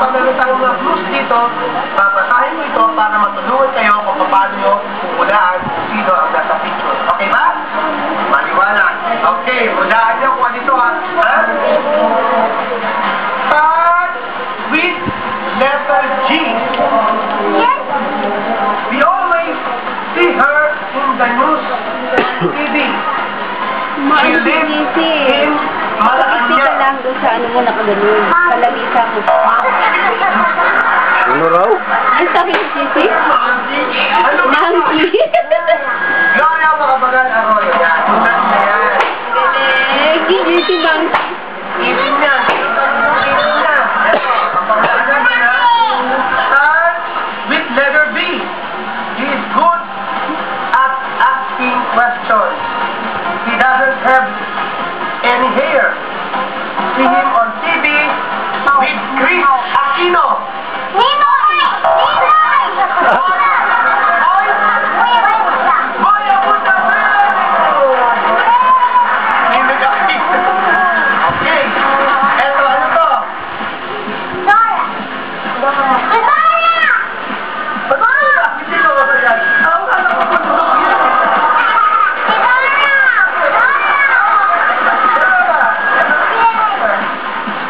pa meron tayong mga clues dito, babasahin mo ito para matulungan kayo kung paano nyo hulaan kung sino ang nasa picture. Okay ba? Maliwanag. Okay, hulaan nyo kung ano ito ha. Start with letter G. Yes. We always see her in the news TV. She lives in Isi ka lang doon sa ano mo nakaganon. Sa lamisa mo. Ano raw? Ang sabi ni Sisi? Monkey. Gloria Macapagal Arroyo. Yan. Tunan na yan. Sisi Monkey. Isip niya. Isip niya. Papawagan niya na. Start with letter B. He is good at asking questions. He doesn't have any hair. See him on TV with Chris Aquino. Ninoy! Ninoy! Boy Abuta! Okay. Eto, ano to? Dora! Dora! Ba't ba? Hindi ko ba yan? Ang alam ko ba ito?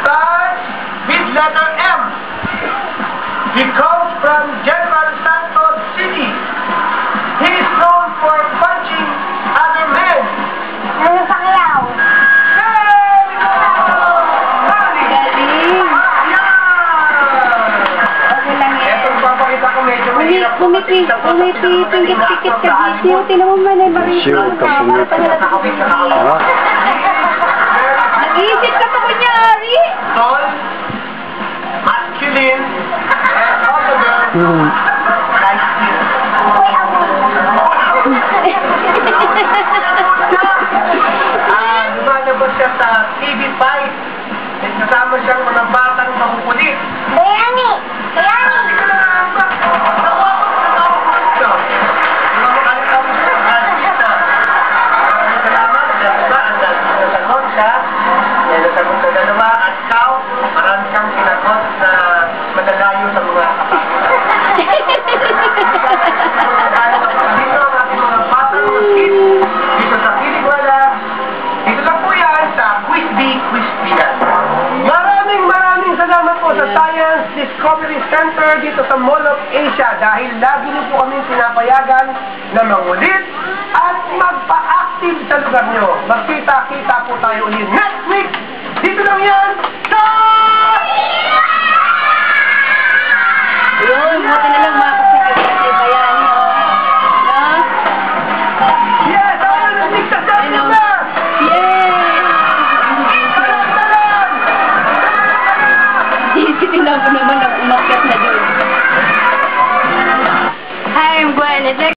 Start with letter M. He comes from General Santos City. He is known for punching other men. Ano sa kayaw? Hey! Galing. Okay lang yan. Etong papakita ko medyo mahirap. Pumipingit-pikit ka dito. Tinan mo man ay Sure, kasunod. Ha? Nag-iisip ka pa kunyari. Tall, masculine, and all the girls like you. Lumalabas siya sa TV5. May kasama siyang mga batang makukulit. Bayani! Bayani! Maraming salamat po sa Science Discovery Center dito sa Mall of Asia dahil lagi niyo po kami pinapayagan na mangulit at magpa-active sa lugar niyo. Magkita-kita po tayo ulit next week. Dito lang yan sa